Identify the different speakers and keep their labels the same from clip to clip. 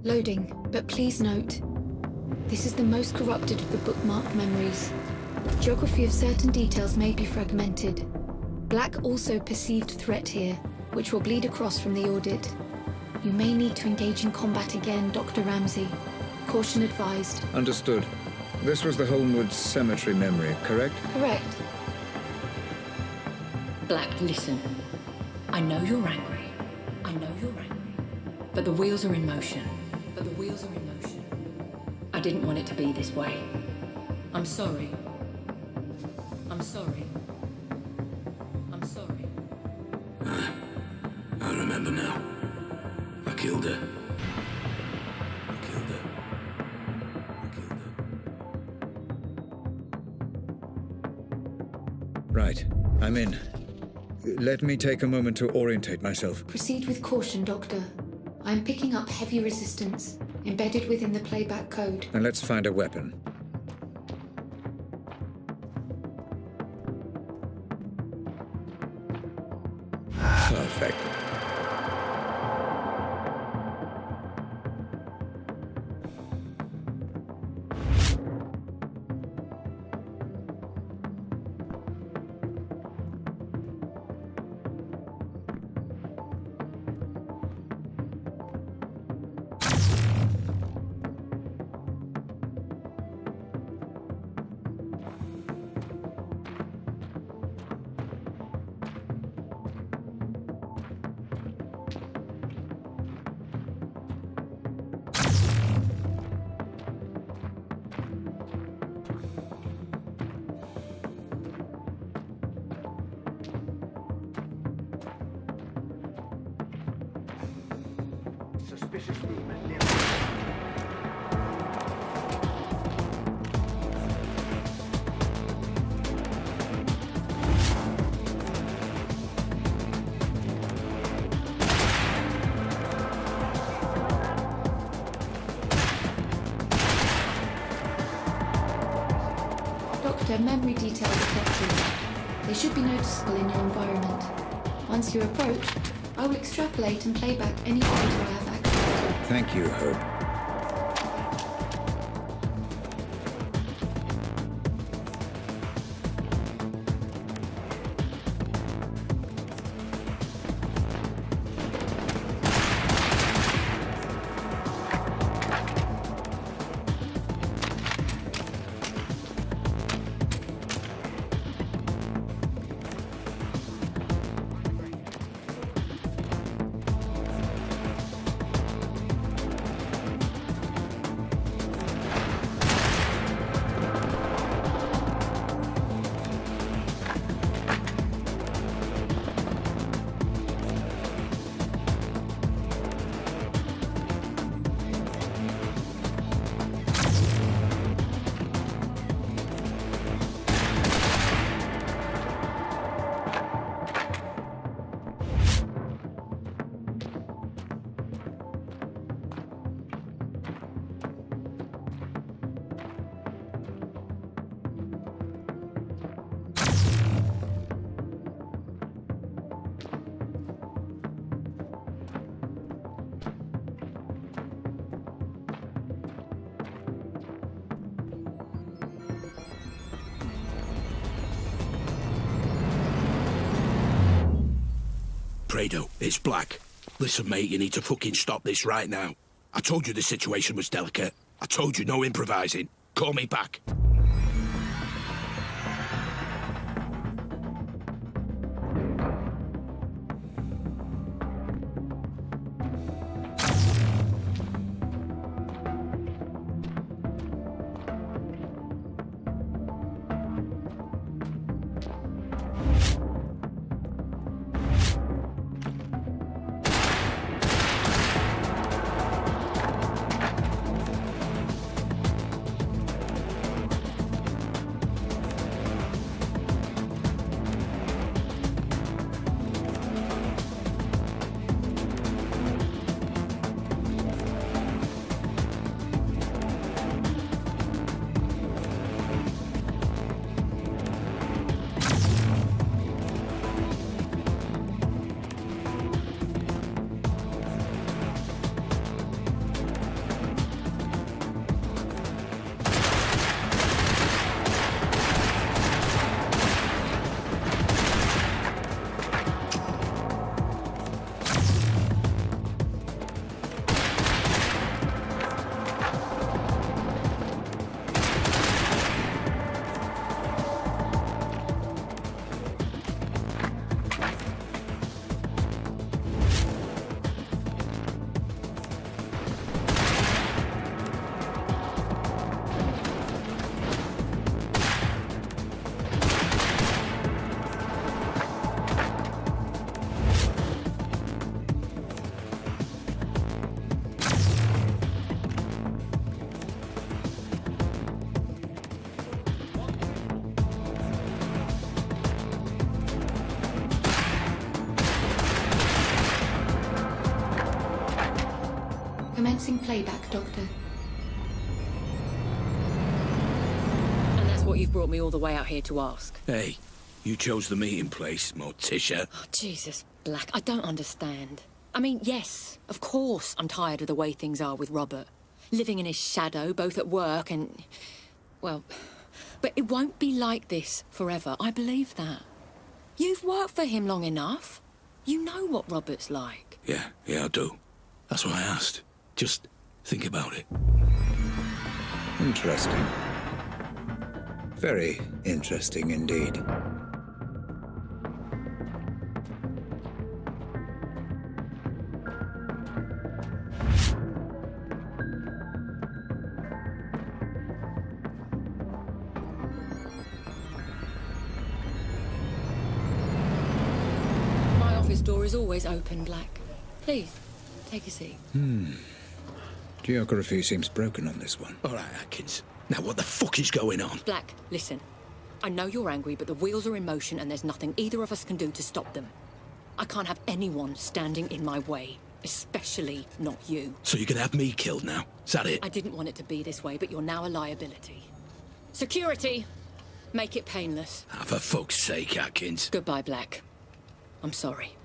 Speaker 1: Loading, but please note, this is the most corrupted of the bookmark memories. Geography of certain details may be fragmented. Black also perceived threat here, which will bleed across from the audit. You may need to engage in combat again, Dr. Ramsey. Caution advised.
Speaker 2: Understood. This was the Holmwood Cemetery memory, correct?
Speaker 1: Correct.
Speaker 3: Black, listen. I know you're angry. I know you're angry. But the wheels are in motion. I didn't want it to be this way. I'm sorry. I'm sorry.
Speaker 4: I remember now. I killed her.
Speaker 2: Right. I'm in. Let me take a moment to orientate myself.
Speaker 1: Proceed with caution, Doctor. I'm picking up heavy resistance, embedded within the playback code.
Speaker 2: And let's find a weapon. Perfect.
Speaker 5: Suspicious movement near.
Speaker 1: Doctor, memory detail detected. They should be noticeable in your environment. Once you approach, I will extrapolate and play back any data I have access to.
Speaker 2: Thank you, Hope.
Speaker 4: Prado, it's Black. Listen, mate, you need to fucking stop this right now. I told you the situation was delicate. I told you no improvising. Call me back.
Speaker 1: playback, Doctor.
Speaker 3: And that's what you've brought me all the way out here to ask.
Speaker 4: Hey, you chose the meeting place, Morticia.
Speaker 3: Oh, Jesus, Black, I don't understand. I mean, yes, of course I'm tired of the way things are with Robert. Living in his shadow, both at work and... well... but it won't be like this forever, I believe that. You've worked for him long enough. You know what Robert's like.
Speaker 4: Yeah, I do. That's why I asked. Just think about it.
Speaker 2: Interesting. Very interesting indeed.
Speaker 3: My office door is always open, Black. Please, take a seat.
Speaker 2: Geography seems broken on this one.
Speaker 4: All right, Atkins. Now what the fuck is going on?
Speaker 3: Black, listen. I know you're angry, but the wheels are in motion and there's nothing either of us can do to stop them. I can't have anyone standing in my way, especially not you.
Speaker 4: So you're gonna have me killed now? Is that it?
Speaker 3: I didn't want it to be this way, but you're now a liability. Security! Make it painless.
Speaker 4: Ah, for fuck's sake, Atkins.
Speaker 3: Goodbye, Black. I'm sorry.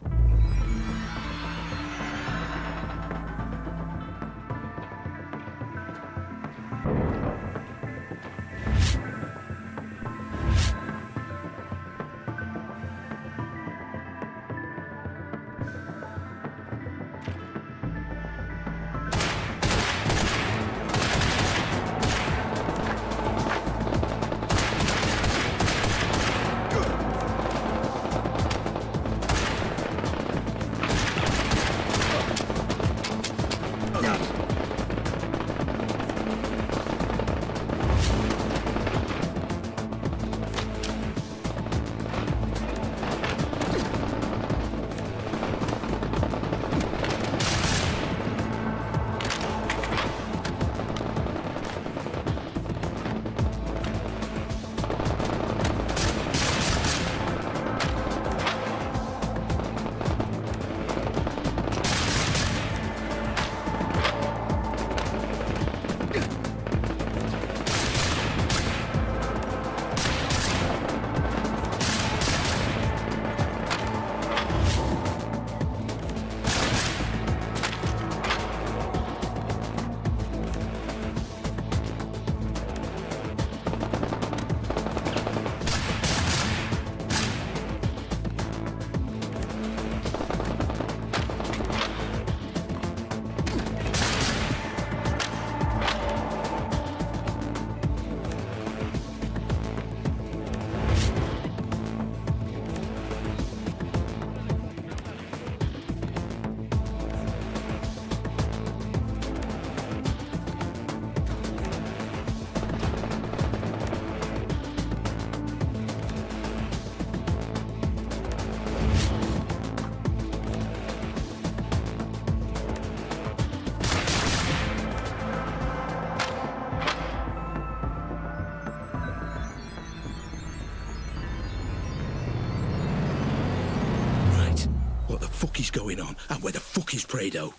Speaker 4: What the fuck is going on? And where the fuck is Prado?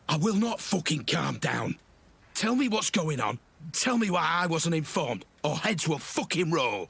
Speaker 4: I will not fucking calm down. Tell me what's going on. Tell me why I wasn't informed, or heads will fucking roll.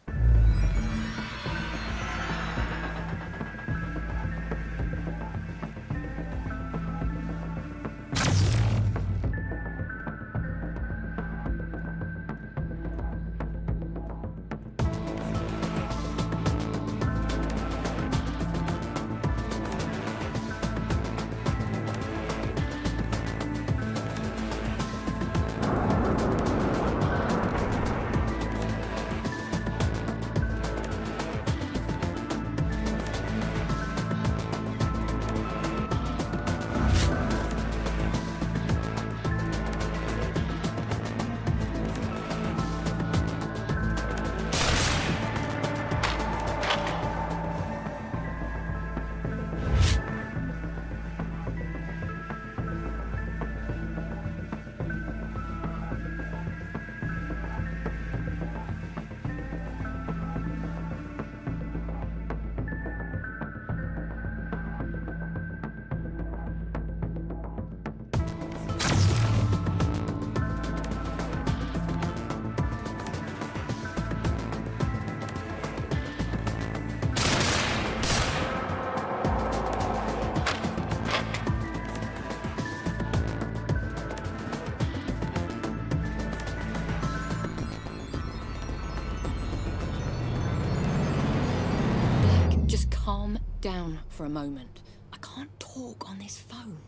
Speaker 3: calm down for a moment. I can't talk on this phone.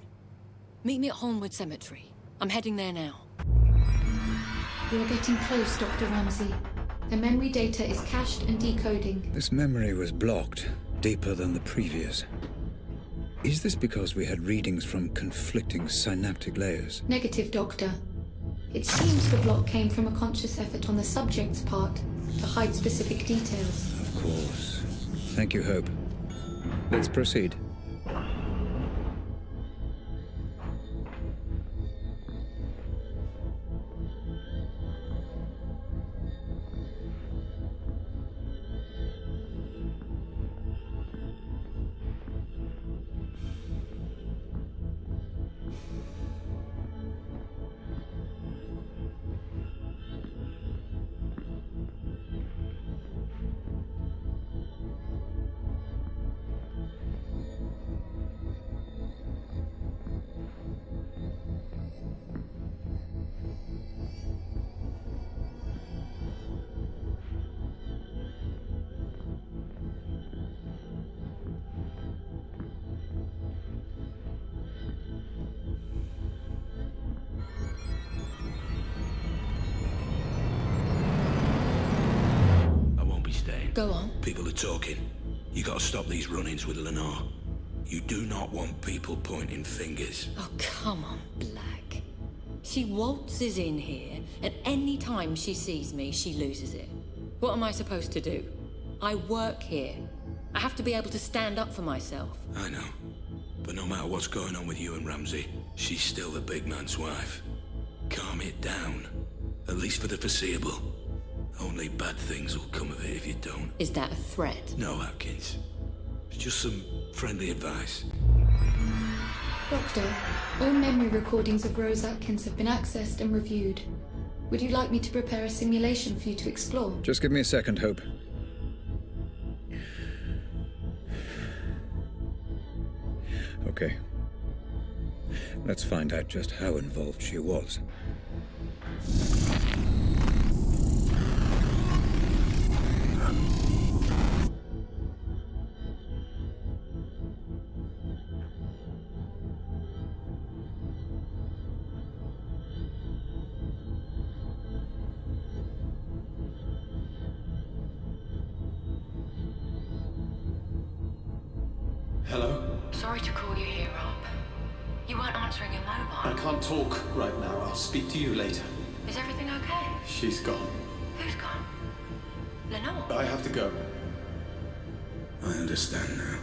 Speaker 3: Meet me at Holmwood Cemetery. I'm heading there now.
Speaker 1: You're getting close, Dr. Ramsey. The memory data is cached and decoding.
Speaker 2: This memory was blocked, deeper than the previous. Is this because we had readings from conflicting synaptic layers?
Speaker 1: Negative, Doctor. It seems the block came from a conscious effort on the subject's part to hide specific details.
Speaker 2: Of course. Thank you, Hope. Let's proceed.
Speaker 3: Go on.
Speaker 4: People are talking. You gotta stop these run-ins with Lenore. You do not want people pointing fingers.
Speaker 3: Oh, come on, Black. She waltzes in here, and any time she sees me, she loses it. What am I supposed to do? I work here. I have to be able to stand up for myself.
Speaker 4: I know. But no matter what's going on with you and Ramsey, she's still the big man's wife. Calm it down. At least for the foreseeable. Only bad things will come of it if you don't.
Speaker 3: Is that a threat?
Speaker 4: No, Atkins. It's just some friendly advice.
Speaker 1: Doctor, all memory recordings of Rose Atkins have been accessed and reviewed. Would you like me to prepare a simulation for you to explore?
Speaker 2: Just give me a second, Hope. Okay. Let's find out just how involved she was.
Speaker 5: Hello?
Speaker 6: Sorry to call you here, Rob. You weren't answering your mobile.
Speaker 5: I can't talk right now. I'll speak to you later.
Speaker 6: Is everything okay?
Speaker 5: She's gone.
Speaker 6: Who's gone? Lenore?
Speaker 5: I have to go.
Speaker 4: I understand now.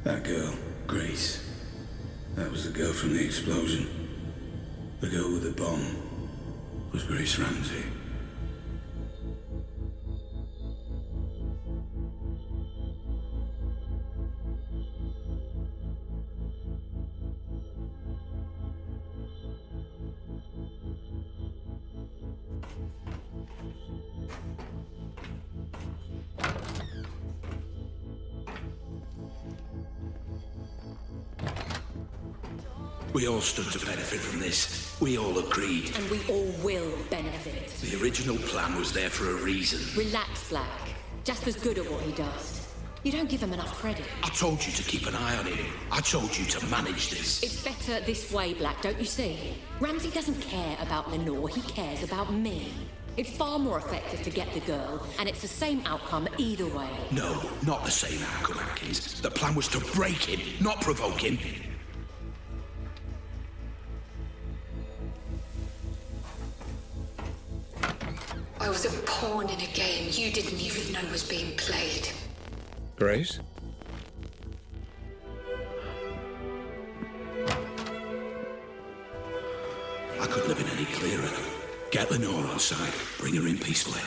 Speaker 4: That girl, Grace. That was the girl from the explosion. The girl with the bomb was Grace Ramsey. We all stood to benefit from this. We all agreed.
Speaker 3: And we all will benefit.
Speaker 4: The original plan was there for a reason.
Speaker 3: Relax, Black. Jasper's good at what he does. You don't give him enough credit.
Speaker 4: I told you to keep an eye on him. I told you to manage this.
Speaker 3: It's better this way, Black, don't you see? Ramsey doesn't care about Lenore, he cares about me. It's far more effective to get the girl, and it's the same outcome either way.
Speaker 4: No, not the same outcome, Atkins. The plan was to break him, not provoke him.
Speaker 6: I was a pawn in a game you didn't even know was being played.
Speaker 2: Grace?
Speaker 4: I couldn't have been any clearer. Get Lenore outside. Bring her in peacefully.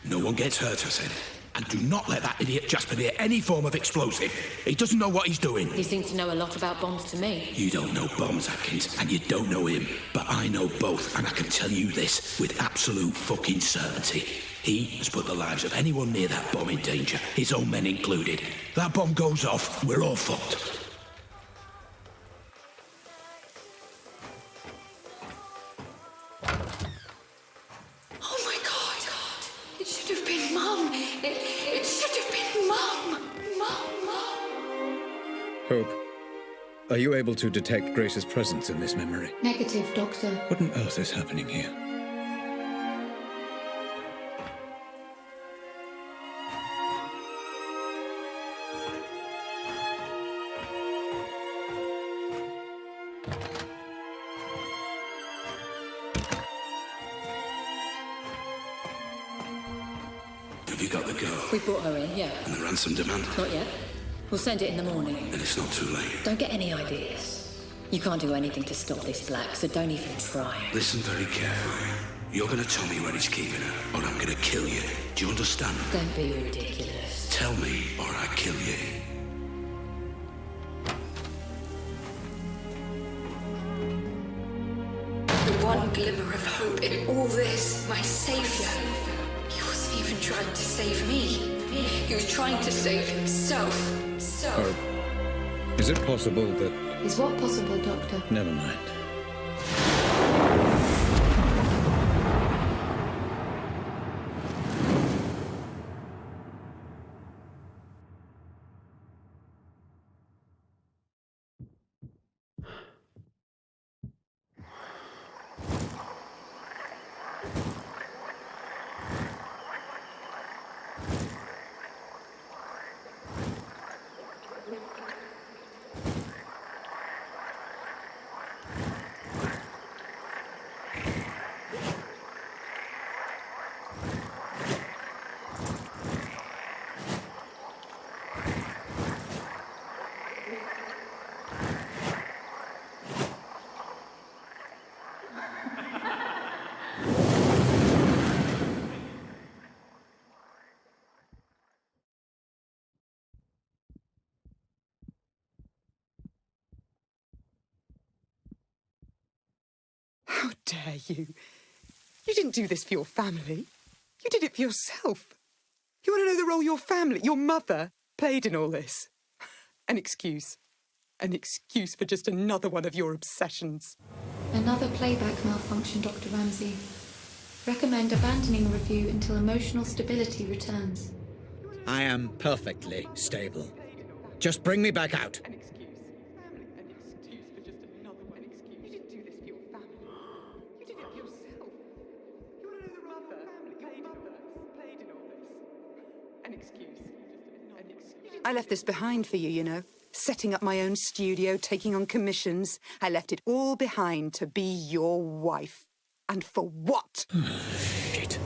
Speaker 4: No one gets hurt, I said. And do not let that idiot Jasper near any form of explosive. He doesn't know what he's doing.
Speaker 3: He seems to know a lot about bombs to me.
Speaker 4: You don't know bombs, Atkins, and you don't know him. But I know both, and I can tell you this with absolute fucking certainty. He has put the lives of anyone near that bomb in danger, his own men included. That bomb goes off, we're all fucked.
Speaker 6: Oh my God! It should have been Mum! It should have been Mum! Mum!
Speaker 2: Hope, are you able to detect Grace's presence in this memory?
Speaker 1: Negative, Doctor.
Speaker 2: What on earth is happening here?
Speaker 4: Have you got the girl?
Speaker 3: We brought her in, yeah.
Speaker 4: And the ransom demand?
Speaker 3: Not yet. We'll send it in the morning.
Speaker 4: Then it's not too late.
Speaker 3: Don't get any ideas. You can't do anything to stop this Black, so don't even try.
Speaker 4: Listen very carefully. You're gonna tell me where he's keeping her, or I'm gonna kill you. Do you understand?
Speaker 3: Don't be ridiculous.
Speaker 4: Tell me, or I kill you.
Speaker 6: The one glimmer of hope in all this, my savior. He wasn't even trying to save me. He was trying to save himself. So.
Speaker 2: Hope, is it possible that...
Speaker 1: Is what possible, Doctor?
Speaker 2: Never mind.
Speaker 7: How dare you? You didn't do this for your family. You did it for yourself. You want to know the role your family, your mother, played in all this? An excuse. An excuse for just another one of your obsessions.
Speaker 1: Another playback malfunction, Dr. Ramsey. Recommend abandoning review until emotional stability returns.
Speaker 2: I am perfectly stable. Just bring me back out.
Speaker 7: An excuse. An excuse for just another one. An excuse. You didn't do this for your family. You did it for yourself. You want to know the role your family played in all this? An excuse. An excuse. I left this behind for you, you know. Setting up my own studio, taking on commissions. I left it all behind to be your wife. And for what?
Speaker 2: Shit.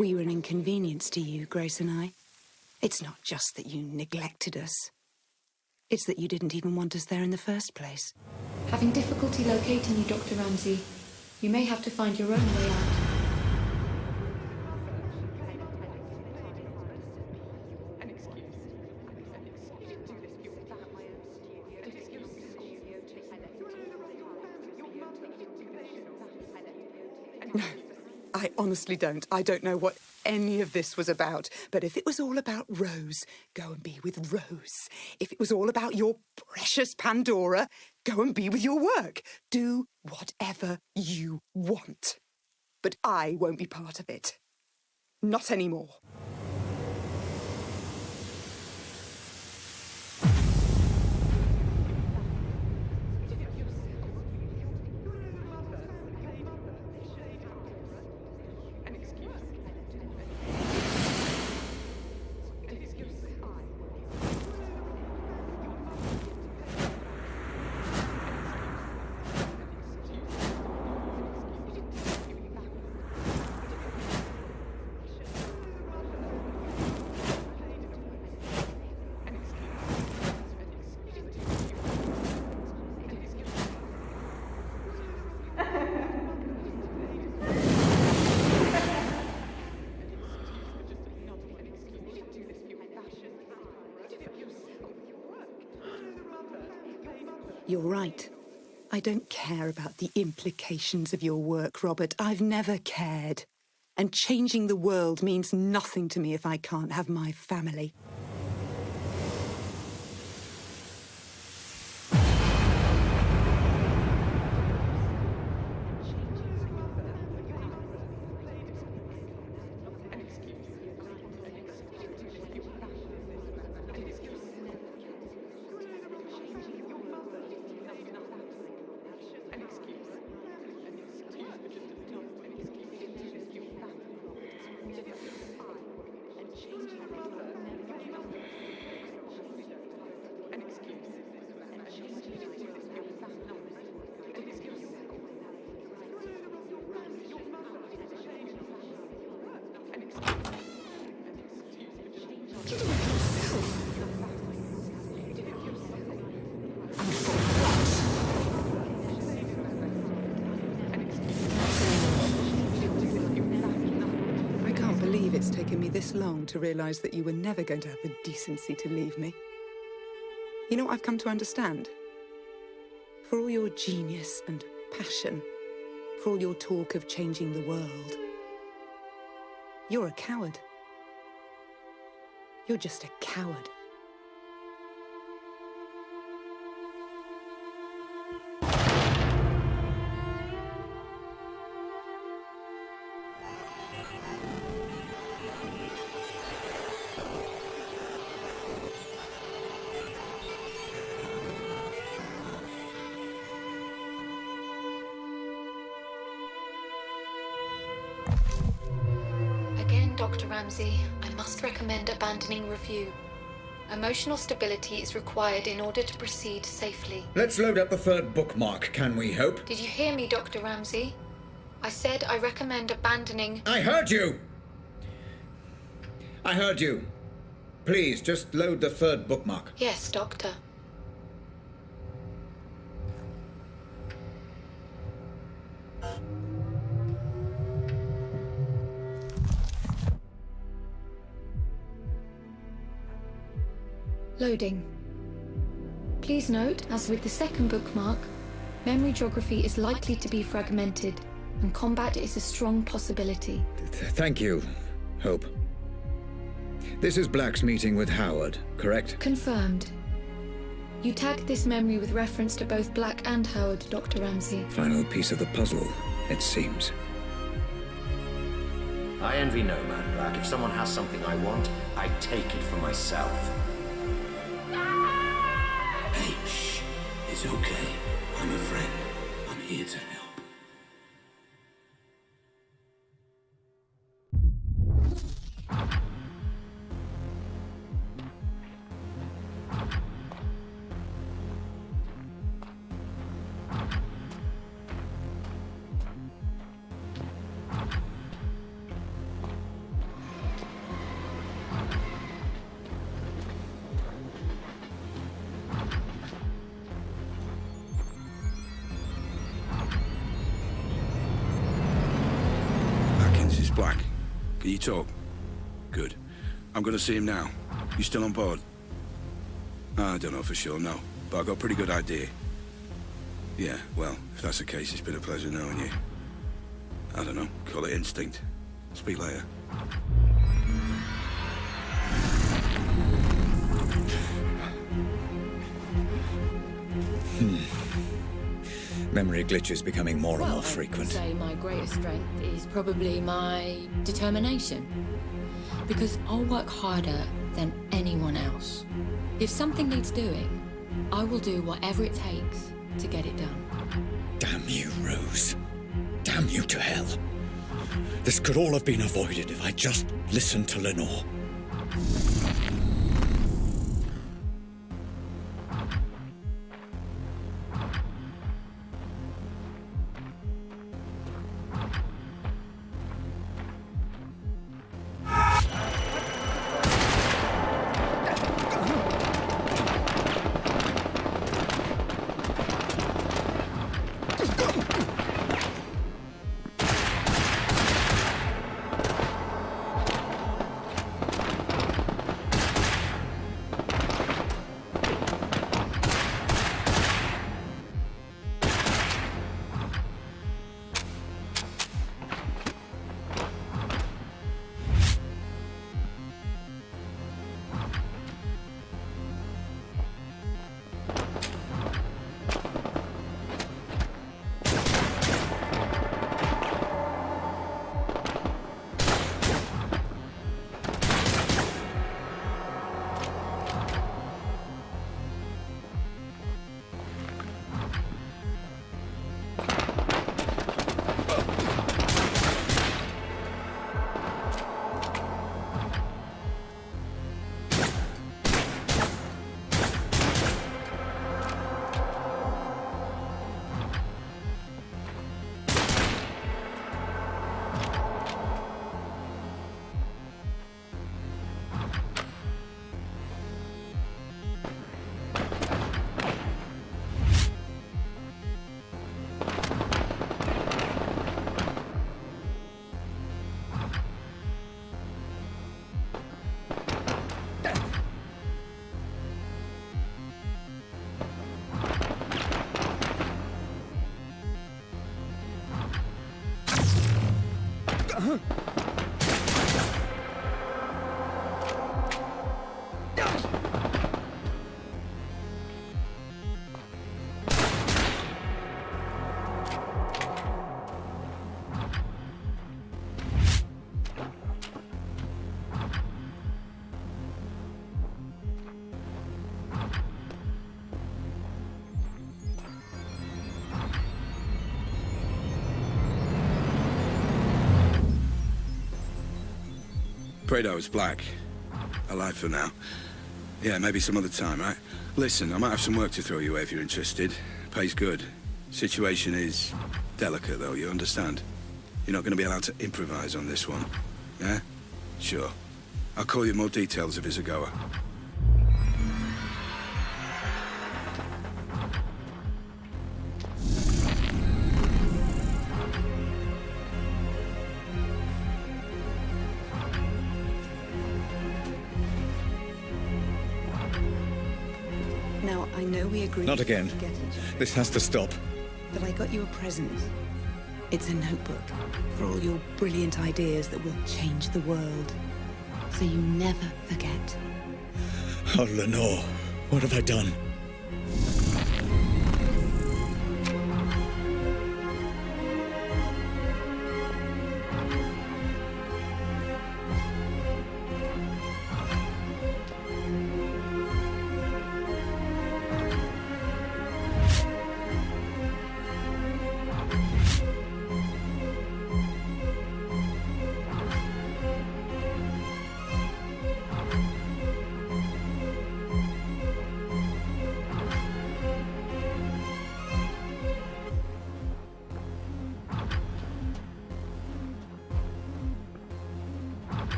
Speaker 8: We were an inconvenience to you, Grace and I. It's not just that you neglected us. It's that you didn't even want us there in the first place.
Speaker 1: Having difficulty locating you, Dr. Ramsey. You may have to find your own way out.
Speaker 8: I honestly don't. I don't know what any of this was about. But if it was all about Rose, go and be with Rose. If it was all about your precious Pandora, go and be with your work. Do whatever you want. But I won't be part of it. Not anymore. You're right. I don't care about the implications of your work, Robert. I've never cared. And changing the world means nothing to me if I can't have my family. It's taken me this long to realise that you were never going to have the decency to leave me. You know what I've come to understand? For all your genius and passion, for all your talk of changing the world, you're a coward. You're just a coward.
Speaker 1: Dr. Ramsey, I must recommend abandoning review. Emotional stability is required in order to proceed safely.
Speaker 2: Let's load up the third bookmark, can we hope?
Speaker 1: Did you hear me, Dr. Ramsey? I said I recommend abandoning...
Speaker 2: I heard you! I heard you. Please, just load the third bookmark.
Speaker 1: Yes, Doctor. Loading. Please note, as with the second bookmark, memory geography is likely to be fragmented, and combat is a strong possibility.
Speaker 2: Thank you, Hope. This is Black's meeting with Howard, correct?
Speaker 1: Confirmed. You tagged this memory with reference to both Black and Howard, Dr. Ramsey.
Speaker 2: Final piece of the puzzle, it seems.
Speaker 9: I envy no man, Black. If someone has something I want, I take it for myself.
Speaker 4: Hey, shh. It's okay. I'm a friend. I'm here to help. Can you talk? Good. I'm gonna see him now. You still on board? I don't know for sure, no. But I've got a pretty good idea. Yeah, well, if that's the case, it's been a pleasure knowing you. I don't know, call it instinct. Speak later.
Speaker 2: Memory glitches becoming more and
Speaker 3: Well,
Speaker 2: more frequent.
Speaker 3: I'd say my greatest strength is probably my determination. Because I'll work harder than anyone else. If something needs doing, I will do whatever it takes to get it done.
Speaker 2: Damn you, Rose. Damn you to hell. This could all have been avoided if I just listened to Lenore.
Speaker 4: Prado is black. Alive for now. Yeah, maybe some other time, right? Listen, I might have some work to throw you away if you're interested. Pays good. Situation is delicate, though, you understand? You're not going to be allowed to improvise on this one. Yeah? Sure. I'll call you more details if it's a goer.
Speaker 8: Now, I know we agreed
Speaker 2: Not again.
Speaker 8: to get each other,
Speaker 2: This has to stop.
Speaker 8: but I got you a present. It's a notebook for all your brilliant ideas that will change the world. So you never forget.
Speaker 2: Oh, Lenore, what have I done?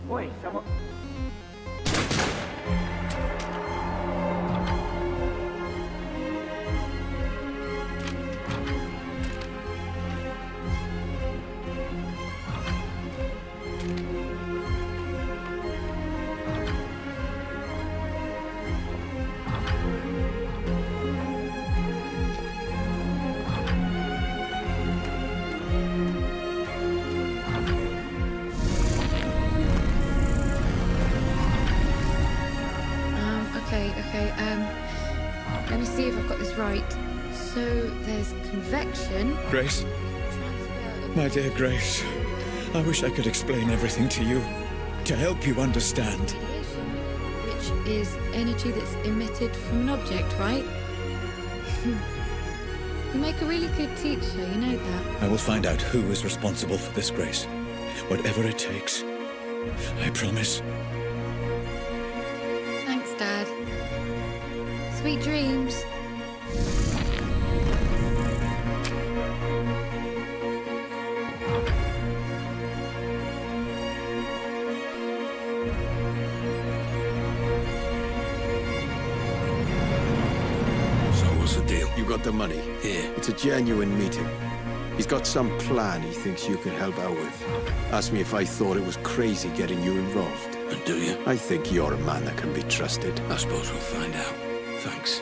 Speaker 10: Wait, someone...
Speaker 1: Right. So there's convection.
Speaker 2: Grace, my dear Grace, I wish I could explain everything to you, to help you understand.
Speaker 1: Radiation, which is energy that's emitted from an object, right? You make a really good teacher, you know that.
Speaker 2: I will find out who is responsible for this, Grace. Whatever it takes. I promise.
Speaker 1: Thanks, Dad. Sweet dreams.
Speaker 4: So what's the deal?
Speaker 10: You got the money.
Speaker 4: Here.
Speaker 10: It's a genuine meeting. He's got some plan he thinks you can help out with. Asked me if I thought it was crazy getting you involved.
Speaker 4: And do you?
Speaker 10: I think you're a man that can be trusted.
Speaker 4: I suppose we'll find out. Thanks.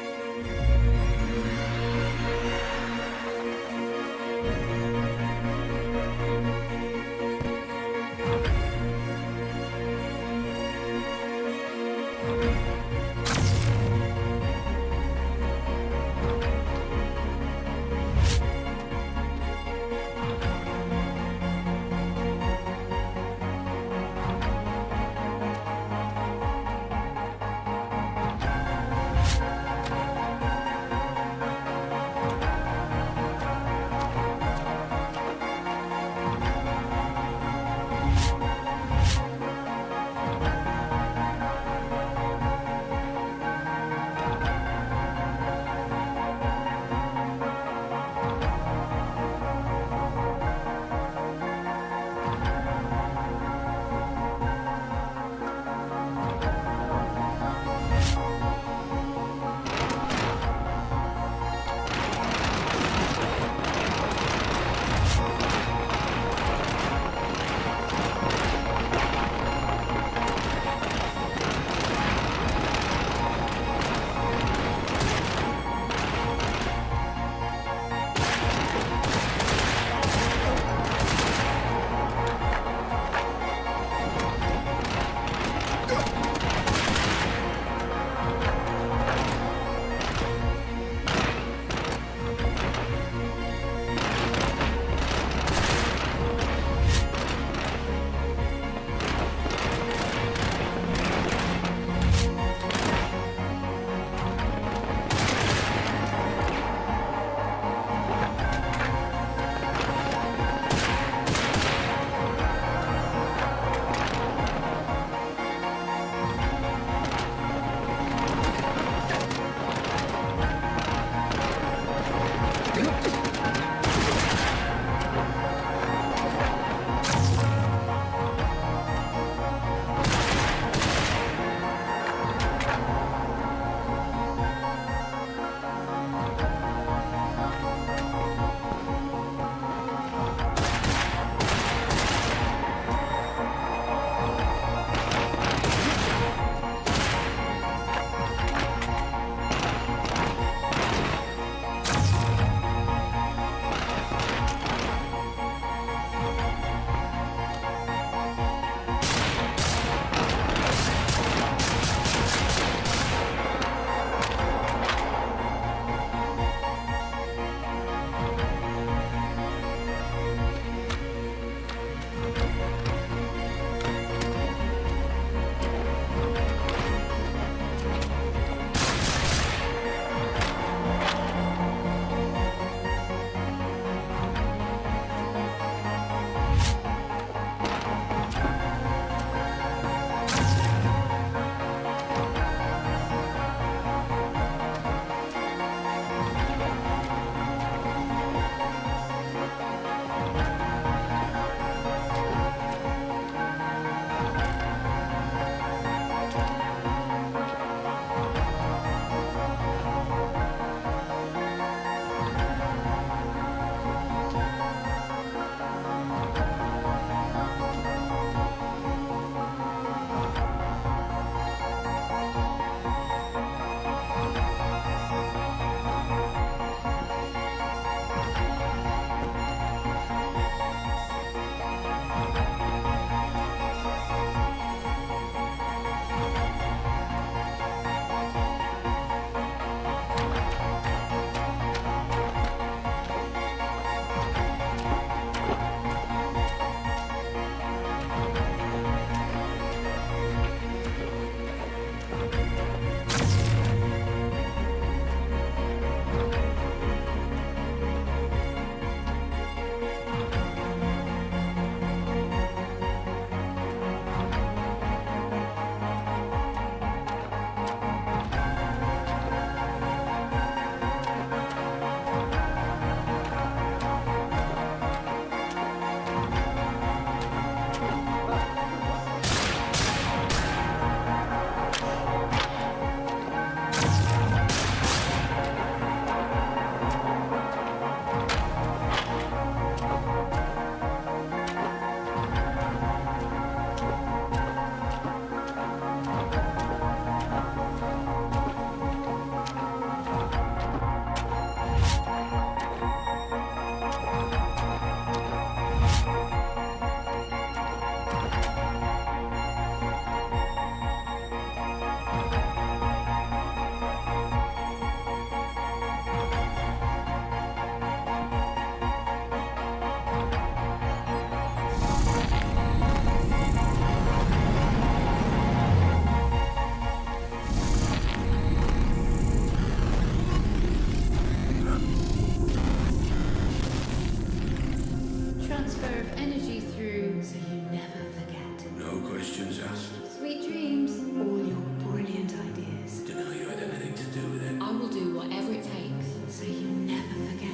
Speaker 1: transfer of energy through so you never forget.
Speaker 4: No questions asked.
Speaker 1: Sweet dreams. All your brilliant ideas.
Speaker 4: Deny you had anything to do with it.
Speaker 3: I will do whatever it takes.
Speaker 1: So you never forget.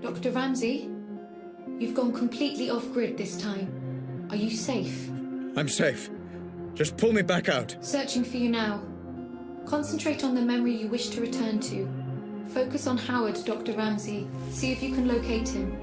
Speaker 1: Dr. Ramsey, you've gone completely off-grid this time. Are you safe?
Speaker 2: I'm safe. Just pull me back out.
Speaker 1: Searching for you now. Concentrate on the memory you wish to return to. Focus on Howard, Dr. Ramsey. See if you can locate him.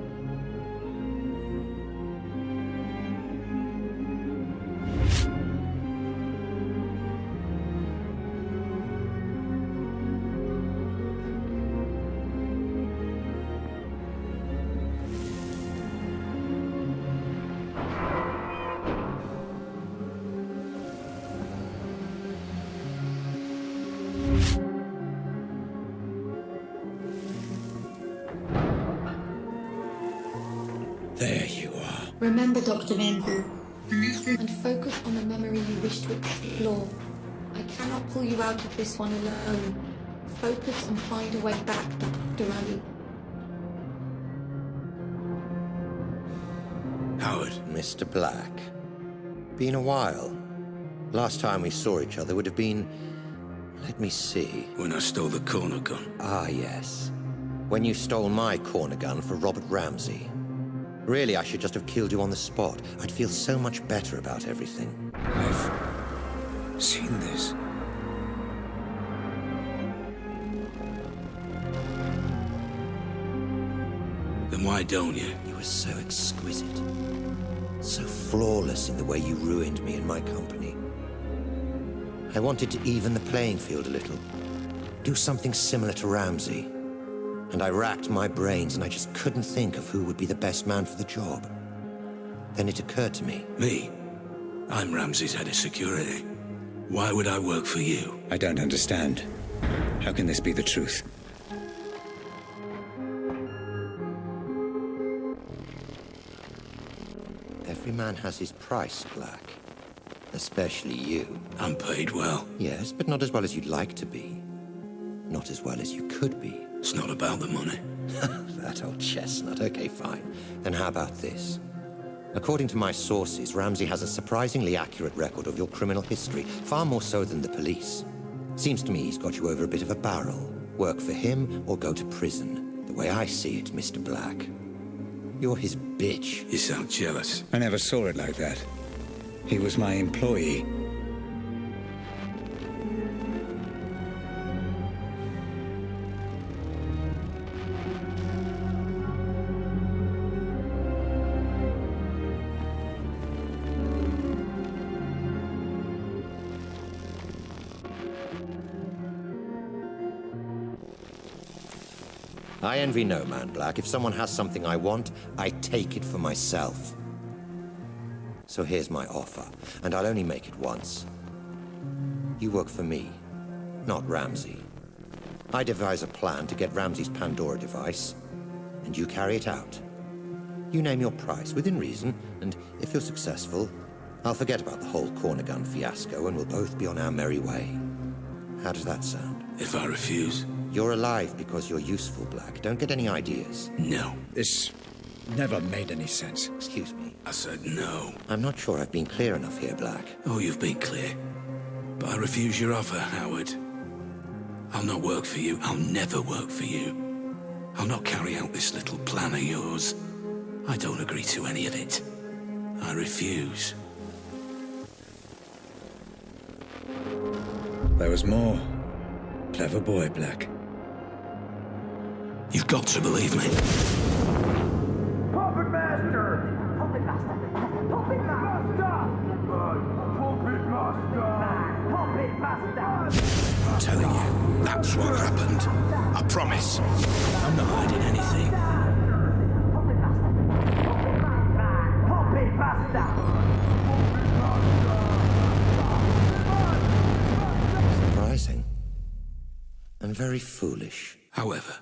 Speaker 2: There you are.
Speaker 1: Remember, Dr. Ramsey, and focus on the memory you wish to explore. I cannot pull you out of this one alone. Focus and find a way back, Dr. Ramsey.
Speaker 4: Howard.
Speaker 9: Mr. Black. Been a while. Last time we saw each other would have been... Let me see.
Speaker 4: When I stole the corner gun.
Speaker 9: Ah, yes. When you stole my corner gun for Robert Ramsey. Really, I should just have killed you on the spot. I'd feel so much better about everything.
Speaker 2: I've seen this.
Speaker 4: Then why don't you?
Speaker 9: You were so exquisite. So flawless in the way you ruined me and my company. I wanted to even the playing field a little. Do something similar to Ramsey. And I racked my brains and I just couldn't think of who would be the best man for the job. Then it occurred to me.
Speaker 4: Me? I'm Ramsey's head of security. Why would I work for you?
Speaker 2: I don't understand. How can this be the truth?
Speaker 9: Every man has his price, Black. Especially you.
Speaker 4: I'm paid well.
Speaker 9: Yes, but not as well as you'd like to be. Not as well as you could be.
Speaker 4: It's not about the money.
Speaker 9: That old chestnut. Okay, fine. Then how about this? According to my sources, Ramsey has a surprisingly accurate record of your criminal history, far more so than the police. Seems to me he's got you over a bit of a barrel. Work for him or go to prison. The way I see it, Mr. Black. You're his bitch.
Speaker 4: You sound jealous.
Speaker 2: I never saw it like that. He was my employee.
Speaker 9: I envy no man, Black. If someone has something I want, I take it for myself. So here's my offer, and I'll only make it once. You work for me, not Ramsey. I devise a plan to get Ramsey's Pandora device, and you carry it out. You name your price, within reason, and if you're successful, I'll forget about the whole corner gun fiasco, and we'll both be on our merry way. How does that sound?
Speaker 4: If I refuse?
Speaker 9: You're alive because you're useful, Black. Don't get any ideas.
Speaker 4: No.
Speaker 2: This never made any sense.
Speaker 9: Excuse me.
Speaker 4: I said no.
Speaker 9: I'm not sure I've been clear enough here, Black.
Speaker 4: Oh, you've been clear. But I refuse your offer, Howard. I'll not work for you. I'll never work for you. I'll not carry out this little plan of yours. I don't agree to any of it. I refuse.
Speaker 2: There was more. Clever boy, Black.
Speaker 4: You've got to believe me.
Speaker 11: Puppet Master! Puppet Master! Puppet Master! Puppet Master!
Speaker 4: I'm telling you, that's what happened. I promise. I'm not hiding anything.
Speaker 9: Surprising. And very foolish.
Speaker 4: However,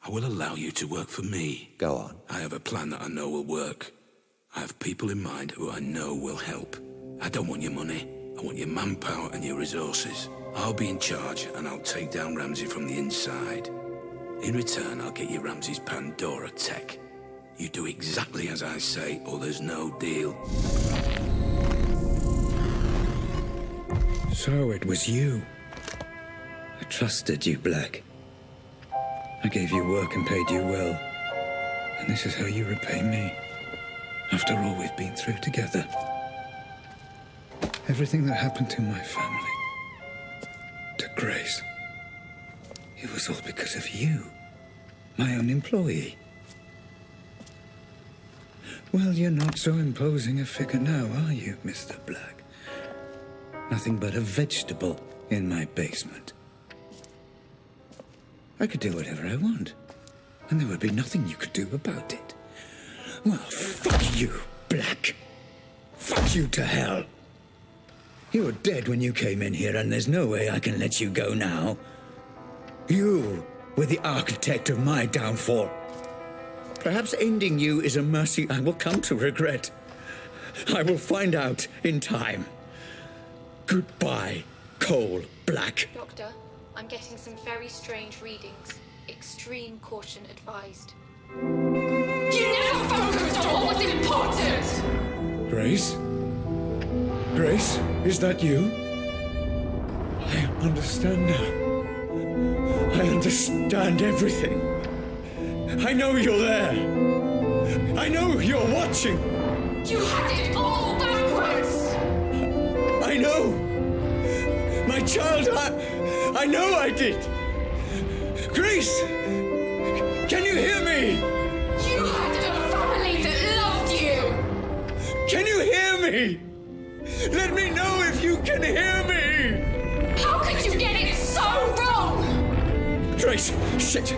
Speaker 4: I will allow you to work for me.
Speaker 9: Go on.
Speaker 4: I have a plan that I know will work. I have people in mind who I know will help. I don't want your money. I want your manpower and your resources. I'll be in charge and I'll take down Ramsey from the inside. In return, I'll get you Ramsey's Pandora tech. You do exactly as I say or there's no deal.
Speaker 2: So it was you. I trusted you, Black. I gave you work and paid you well. And this is how you repay me. After all we've been through together. Everything that happened to my family. To Grace. It was all because of you. My own employee. Well, you're not so imposing a figure now, are you, Mr. Black? Nothing but a vegetable in my basement. I could do whatever I want, and there would be nothing you could do about it. Well, fuck you, Black. Fuck you to hell. You were dead when you came in here, and there's no way I can let you go now. You were the architect of my downfall. Perhaps ending you is a mercy I will come to regret. I will find out in time. Goodbye, Cole Black.
Speaker 1: Doctor, I'm getting some very strange readings. Extreme caution advised.
Speaker 6: You never focused on what was important!
Speaker 2: Grace? Grace, is that you? I understand now. I understand everything. I know you're there. I know you're watching.
Speaker 6: You had it all backwards!
Speaker 2: I know. My child, I know I did. Grace, can you hear me?
Speaker 6: You had a family that loved you!
Speaker 2: Can you hear me? Let me know if you can hear me.
Speaker 6: How could you get it so wrong?
Speaker 2: Grace, shit.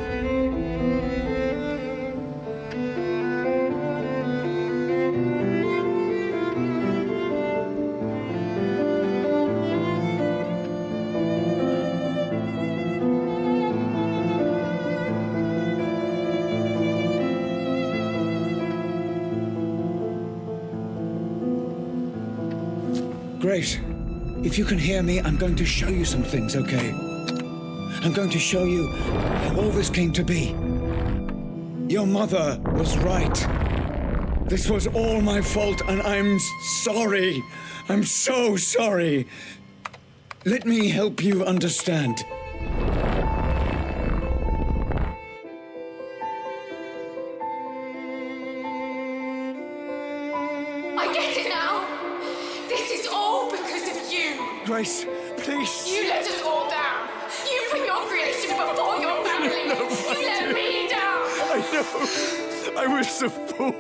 Speaker 2: Grace, if you can hear me, I'm going to show you some things, okay? I'm going to show you how all this came to be. Your mother was right. This was all my fault, and I'm sorry. I'm so sorry. Let me help you understand.
Speaker 6: I get it now! This is all because of you!
Speaker 2: Grace, please.
Speaker 6: You let us all down! You put your creation before your family! You let me down!
Speaker 10: I know. I was a fool.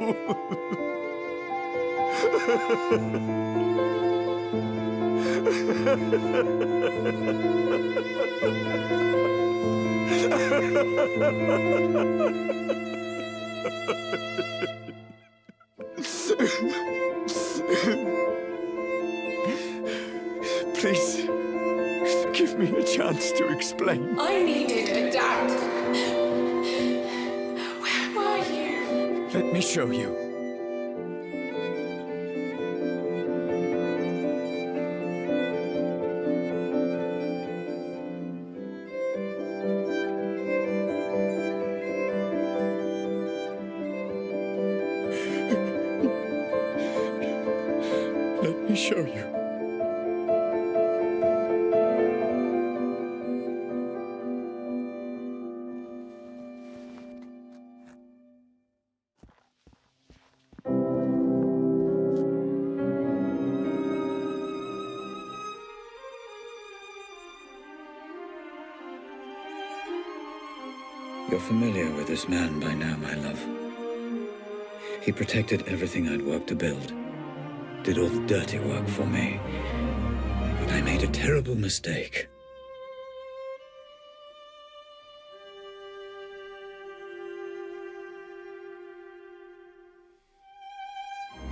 Speaker 10: Please, give me a chance to explain.
Speaker 6: I needed a dad. Where were you?
Speaker 10: Let me show you. Let me show you.
Speaker 2: You're familiar with this man by now, my love. He protected everything I'd worked to build. Did all the dirty work for me. But I made a terrible mistake.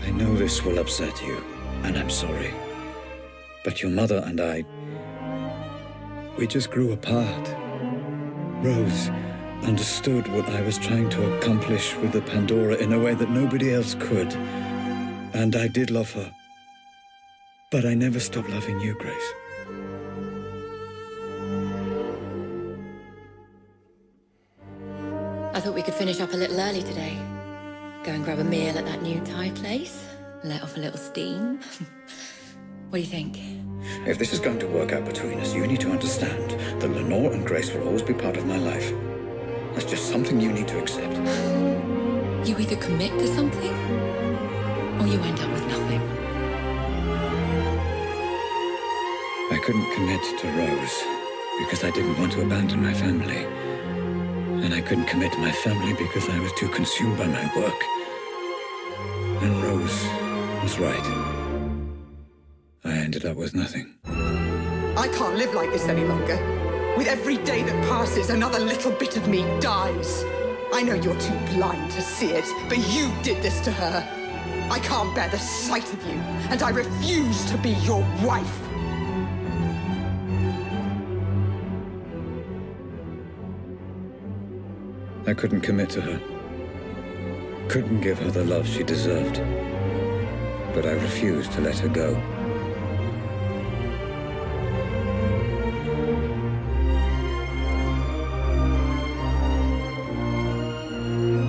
Speaker 2: I know this will upset you, and I'm sorry. But your mother and I, we just grew apart. Rose understood what I was trying to accomplish with the Pandora in a way that nobody else could. And I did love her. But I never stopped loving you, Grace.
Speaker 3: I thought we could finish up a little early today. Go and grab a meal at that new Thai place. Let off a little steam. What do you think?
Speaker 2: If this is going to work out between us, you need to understand that Lenore and Grace will always be part of my life. That's just something you need to accept.
Speaker 3: You either commit to something, or you end up with nothing.
Speaker 2: I couldn't commit to Rose because I didn't want to abandon my family. And I couldn't commit to my family because I was too consumed by my work. And Rose was right. I ended up with nothing.
Speaker 8: I can't live like this any longer. With every day that passes, another little bit of me dies. I know you're too blind to see it, but you did this to her. I can't bear the sight of you, and I refuse to be your wife.
Speaker 2: I couldn't commit to her. Couldn't give her the love she deserved. But I refused to let her go.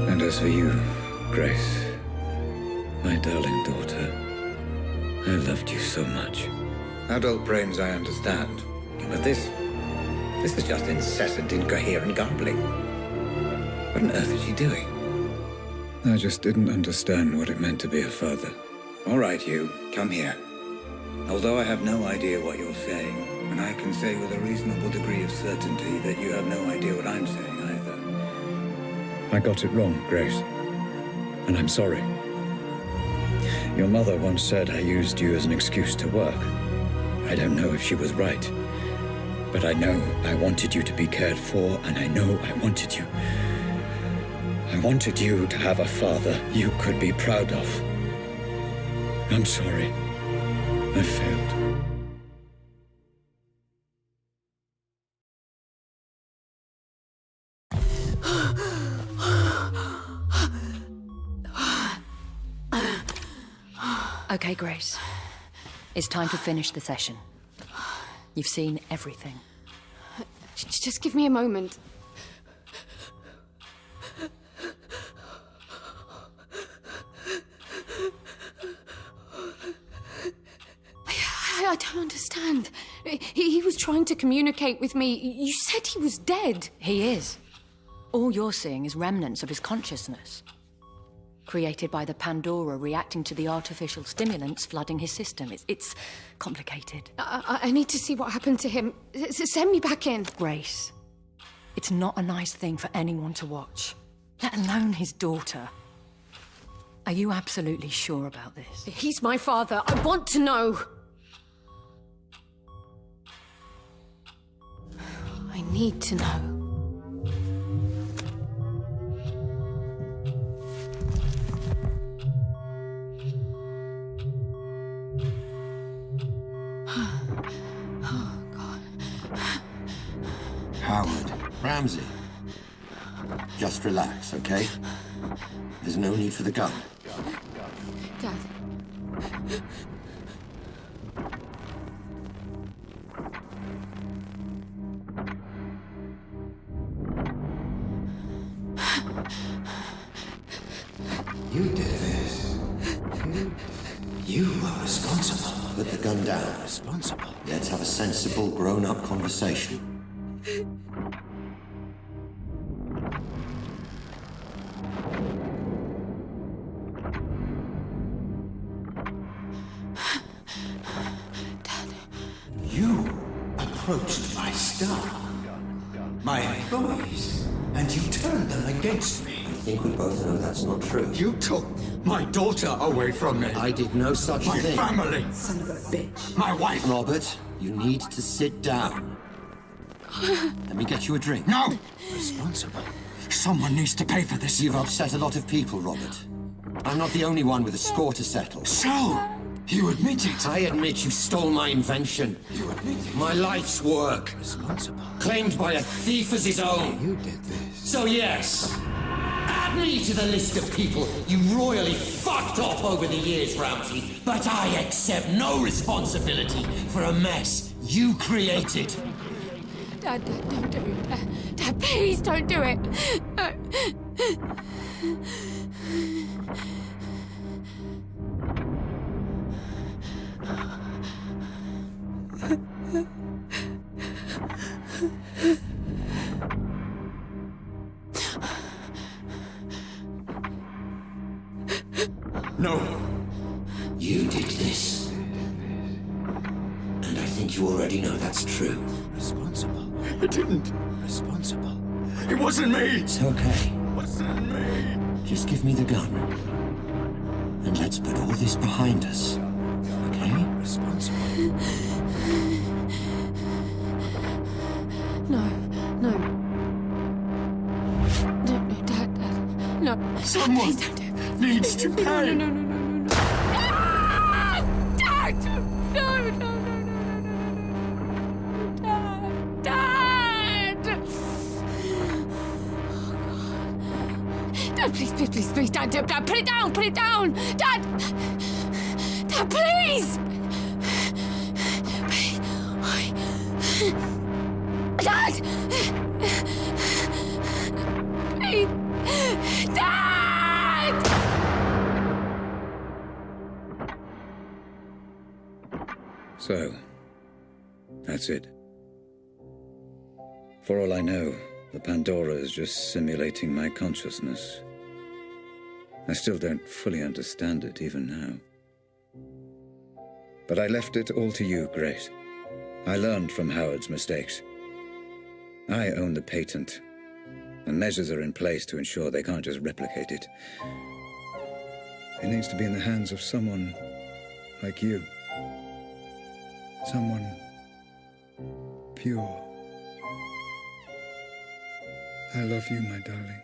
Speaker 2: And as for you, Grace, my darling daughter, I loved you so much. Adult brains I understand, but this is just incessant, incoherent garbling. What on earth is she doing? I just didn't understand what it meant to be a father. All right, you, come here. Although I have no idea what you're saying, and I can say with a reasonable degree of certainty that you have no idea what I'm saying either. I got it wrong, Grace. And I'm sorry. Your mother once said I used you as an excuse to work. I don't know if she was right. But I know I wanted you to be cared for, and I know I wanted you. I wanted you to have a father you could be proud of. I'm sorry. I failed.
Speaker 3: Okay, Grace. It's time to finish the session. You've seen everything.
Speaker 1: Just give me a moment. I don't understand. He was trying to communicate with me. You said he was dead.
Speaker 3: He is. All you're seeing is remnants of his consciousness, created by the Pandora reacting to the artificial stimulants flooding his system. It's complicated.
Speaker 1: I need to see what happened to him. Send me back in.
Speaker 3: Grace, it's not a nice thing for anyone to watch, let alone his daughter. Are you absolutely sure about this?
Speaker 1: He's my father. I want to know. I need to know.
Speaker 9: Howard. Ramsey. Just relax, okay? There's no need for the gun.
Speaker 1: Dad.
Speaker 9: You did this. You were responsible. Put the gun down. Responsible? Let's have a sensible, grown-up conversation. You approached my staff, my employees, and you turned them against me. I think we both know that's not true. You took
Speaker 2: my daughter away from me.
Speaker 9: I did no such
Speaker 2: My
Speaker 9: thing.
Speaker 2: family.
Speaker 8: Son of a bitch.
Speaker 2: My wife.
Speaker 9: Robert, you need to sit down. Let me get you a drink.
Speaker 2: No! Responsible. Someone needs to pay for this.
Speaker 9: You've upset a lot of people, Robert. I'm not the only one with a score to settle.
Speaker 2: So, you admit it.
Speaker 9: I admit you stole my invention.
Speaker 2: You admit it.
Speaker 9: My life's work.
Speaker 2: Responsible.
Speaker 9: Claimed by a thief as his own.
Speaker 2: You did this.
Speaker 9: So yes, add me to the list of people you royally fucked off over the years, Ramsey. But I accept no responsibility for a mess you created.
Speaker 1: Dad, don't do it. Dad, please don't do it.
Speaker 2: No.
Speaker 9: You did this. And I think you already know that's true.
Speaker 2: Responsible. It didn't. Responsible. It wasn't me.
Speaker 9: It's okay.
Speaker 2: It wasn't me.
Speaker 9: Just give me the gun. And let's put all this behind us. Okay?
Speaker 2: Responsible.
Speaker 1: No. No, Dad. No.
Speaker 2: Someone
Speaker 1: Please don't do it.
Speaker 2: needs to pay.
Speaker 1: No. Ah! Dad! No. Dad! Dad, please, Dad, put it down! Dad! Dad, please! Dad! Please! Dad!
Speaker 2: So, that's it. For all I know, the Pandora is just simulating my consciousness. I still don't fully understand it, even now. But I left it all to you, Grace. I learned from Howard's mistakes. I own the patent, and measures are in place to ensure they can't just replicate it. It needs to be in the hands of someone like you. Someone pure. I love you, my darling.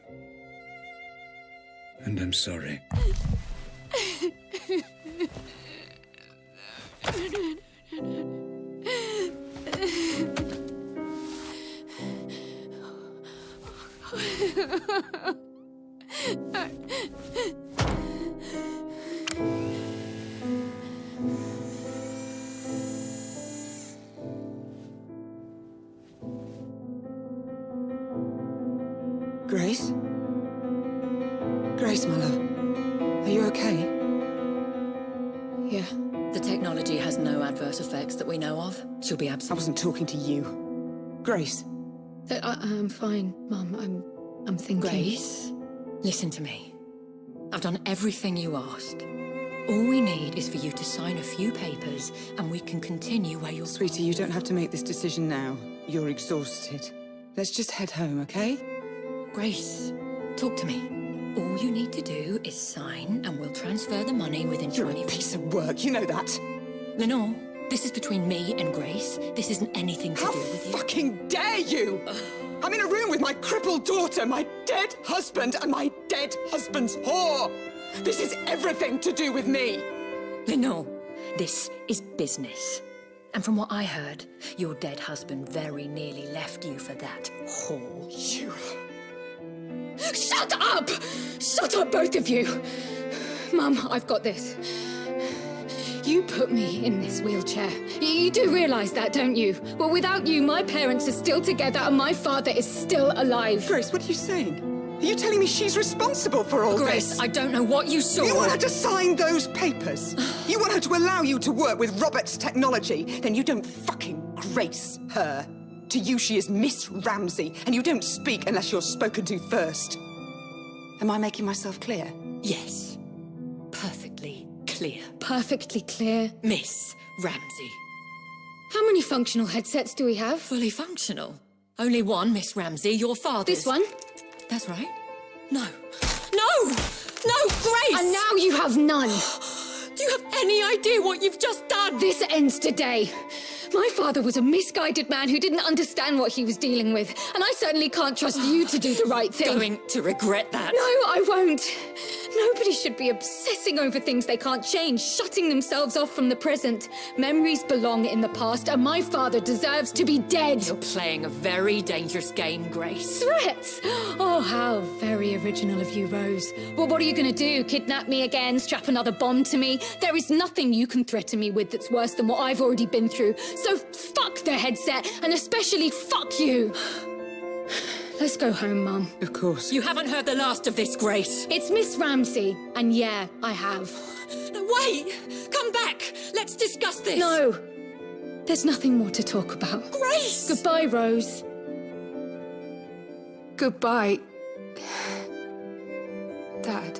Speaker 2: And I'm sorry.
Speaker 8: Grace? Grace, my love. Are you okay?
Speaker 1: Yeah.
Speaker 3: The technology has no adverse effects that we know of. She'll be
Speaker 8: I
Speaker 3: absent.
Speaker 8: wasn't talking to you. Grace.
Speaker 1: I'm fine, Mum. I'm thinking.
Speaker 3: Grace, listen to me. I've done everything you asked. All we need is for you to sign a few papers and we can continue where you're...
Speaker 8: Sweetie, you don't have to make this decision now. You're exhausted. Let's just head home, okay?
Speaker 3: Grace, talk to me. All you need to do is sign and we'll transfer the money within
Speaker 8: You're
Speaker 3: 20...
Speaker 8: a piece of work, you know that.
Speaker 3: Lenore, this is between me and Grace. This isn't anything to
Speaker 8: How
Speaker 3: do with you.
Speaker 8: fucking dare you! I'm in a room with my crippled daughter, my dead husband, and my dead husband's whore! This is everything to do with me!
Speaker 3: Lenore, this is business. And from what I heard, your dead husband very nearly left you for that whore.
Speaker 8: You...
Speaker 1: Shut up! Shut up, both of you! Mum, I've got this. You put me in this wheelchair. You do realise that, don't you? Well, without you, my parents are still together and my father is still alive.
Speaker 8: Grace, what are you saying? Are you telling me she's responsible for all
Speaker 3: Grace,
Speaker 8: this?
Speaker 3: I don't know what you saw.
Speaker 8: You want her to sign those papers? You want her to allow you to work with Robert's technology? Then you don't fucking grace her. To you, she is Miss Ramsey, and you don't speak unless you're spoken to first. Am I making myself clear?
Speaker 3: Yes. Perfectly clear.
Speaker 1: Perfectly clear.
Speaker 3: Miss Ramsey.
Speaker 1: How many functional headsets do we have?
Speaker 3: Fully functional. Only one, Miss Ramsey, your father's.
Speaker 1: This one?
Speaker 3: That's right. No. No! no grace!
Speaker 1: And now you have none.
Speaker 3: Do you have any idea what you've just done?
Speaker 1: This ends today. My father was a misguided man who didn't understand what he was dealing with, and I certainly can't trust you to do the right thing.
Speaker 3: Going to regret that.
Speaker 1: No, I won't. Nobody should be obsessing over things they can't change, shutting themselves off from the present. Memories belong in the past, and my father deserves to be dead.
Speaker 3: You're playing a very dangerous game, Grace.
Speaker 1: Threats? Oh, how very original of you, Rose. Well, what are you going to do? Kidnap me again? Strap another bomb to me? There is nothing you can threaten me with that's worse than what I've already been through. So fuck the headset, and especially fuck you. Let's go home, Mum.
Speaker 8: Of course.
Speaker 3: You haven't heard the last of this, Grace.
Speaker 1: It's Miss Ramsey, and yeah, I have.
Speaker 3: No, wait! Come back! Let's discuss this!
Speaker 1: No, there's nothing more to talk about.
Speaker 3: Grace!
Speaker 1: Goodbye, Rose. Goodbye, Dad.